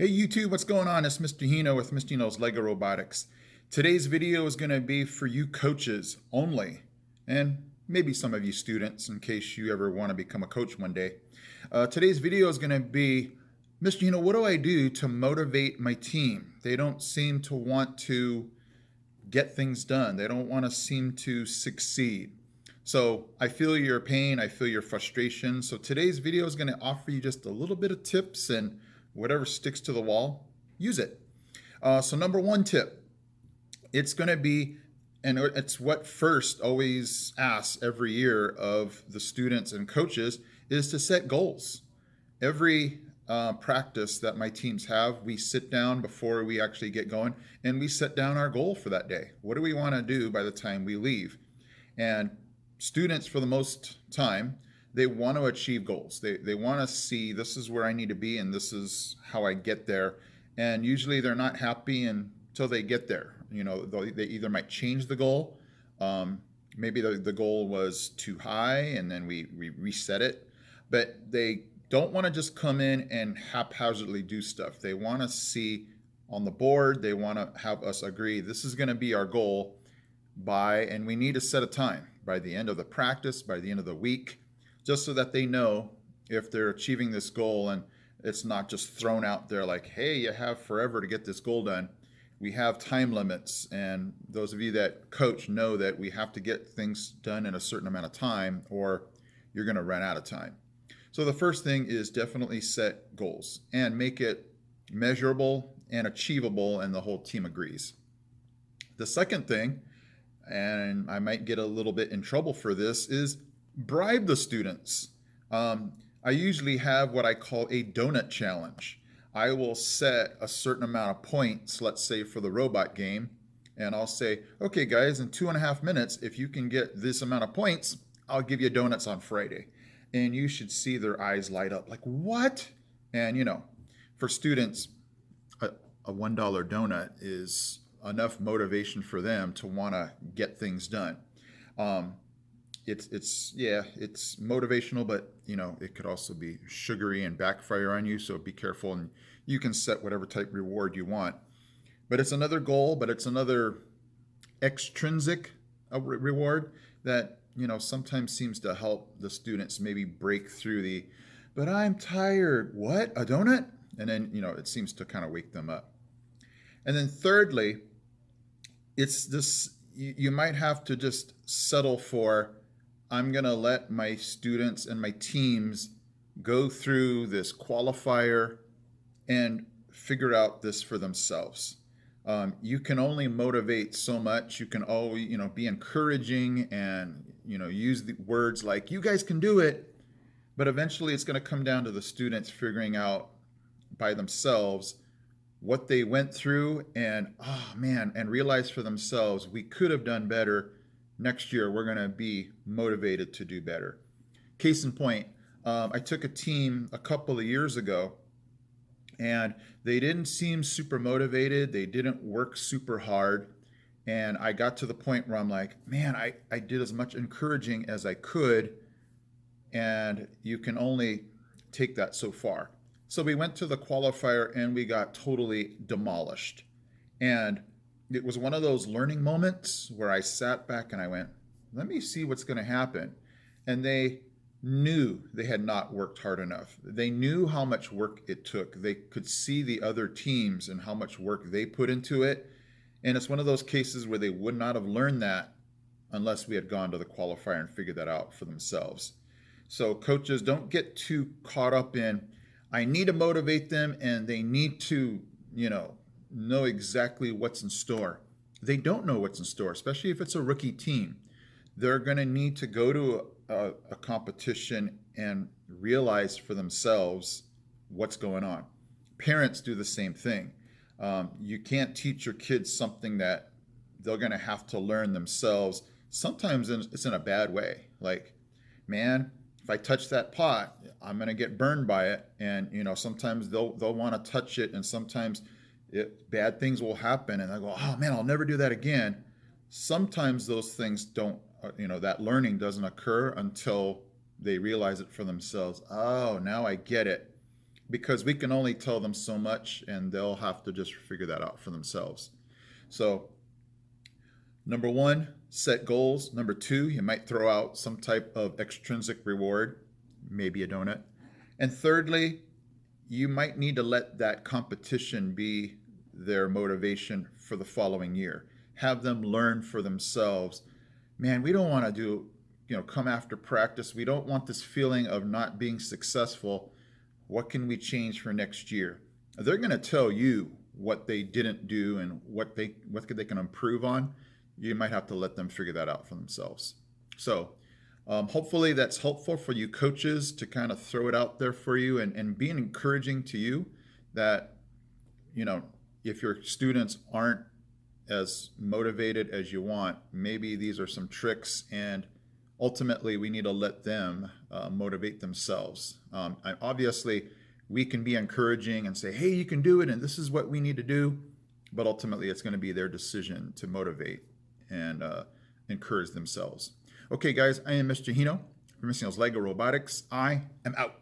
Hey YouTube, what's going on? It's Mr. Hino with Mr. Hino's Lego Robotics. Today's video is going to be for you coaches only, and maybe some of you students in case you ever want to become a coach one day. Today's video is going to be, Mr. Hino, what do I do to motivate my team? They don't seem to want to get things done. They don't want to seem to succeed. So I feel your pain, I feel your frustration. So today's video is going to offer you just a little bit of tips, and whatever sticks to the wall, use it. So number one tip, it's going to be, and it's what first always asks every year of the students and coaches, is to set goals. Every practice that my teams have, we sit down before we actually get going and we set down our goal for that day. What do we want to do by the time we leave? And students, for the most time, they want to achieve goals. They want to see, this is where I need to be and this is how I get there. And usually they're not happy until they get there. You know, they either might change the goal. Maybe the goal was too high and then we reset it. But they don't want to just come in and haphazardly do stuff. They want to see on the board, they want to have us agree, this is going to be our goal by, and we need to set a time by the end of the practice, by the end of the week, just so that they know if they're achieving this goal and it's not just thrown out there like, hey, you have forever to get this goal done. We have time limits, and those of you that coach know that we have to get things done in a certain amount of time or you're going to run out of time. So the first thing is definitely set goals and make it measurable and achievable, and the whole team agrees. The second thing, and I might get a little bit in trouble for this, is bribe the students. I usually have what I call a donut challenge. I will set a certain amount of points, let's say for the robot game, and I'll say, okay guys, in 2.5 minutes, if you can get this amount of points, I'll give you donuts on Friday. And you should see their eyes light up like, what? And you know, for students, a $1 donut is enough motivation for them to want to get things done. It's motivational, but you know, it could also be sugary and backfire on you. So be careful, and you can set whatever type reward you want. But it's another goal, but it's another extrinsic reward that, you know, sometimes seems to help the students maybe break through the, but I'm tired. What? A donut? And then, you know, it seems to kind of wake them up. And then thirdly, it's this, you might have to just settle for, I'm going to let my students and my teams go through this qualifier and figure out this for themselves. You can only motivate so much. You can always, you know, be encouraging and, you know, use the words like, you guys can do it. But eventually it's going to come down to the students figuring out by themselves what they went through and, oh man, and realize for themselves, we could have done better. Next year, we're going to be motivated to do better. Case in point, I took a team a couple of years ago, and they didn't seem super motivated. They didn't work super hard. And I got to the point where I'm like, man, I did as much encouraging as I could, and you can only take that so far. So we went to the qualifier and we got totally demolished. And it was one of those learning moments where I sat back and I went, let me see what's going to happen. And they knew they had not worked hard enough. They knew how much work it took. They could see the other teams and how much work they put into it. And it's one of those cases where they would not have learned that unless we had gone to the qualifier and figured that out for themselves. So coaches, don't get too caught up in, I need to motivate them and they need to, you know exactly what's in store. They don't know what's in store, especially if it's a rookie team. They're going to need to go to a competition and realize for themselves what's going on. Parents do the same thing. You can't teach your kids something that they're going to have to learn themselves. Sometimes it's in a bad way. Like, man, if I touch that pot, I'm going to get burned by it. And, you know, sometimes they'll want to touch it, and sometimes bad things will happen. And I go, oh man, I'll never do that again. Sometimes those things don't, you know, that learning doesn't occur until they realize it for themselves. Oh, now I get it. because we can only tell them so much and they'll have to just figure that out for themselves. So, number one, set goals. Number two, you might throw out some type of extrinsic reward, maybe a donut. And thirdly, you might need to let that competition be their motivation for the following year. Have them learn for themselves. Man, we don't want to come after practice. We don't want this feeling of not being successful. What can we change for next year? They're going to tell you what they didn't do and what they can improve on. You might have to let them figure that out for themselves. So hopefully that's helpful for you coaches to kind of throw it out there for you and being encouraging to you that, if your students aren't as motivated as you want, maybe these are some tricks, and ultimately we need to let them motivate themselves. Obviously, we can be encouraging and say, hey, you can do it, and this is what we need to do, but ultimately it's going to be their decision to motivate and encourage themselves. Okay, guys, I am Mr. Hino from Missing Lego Robotics. I am out.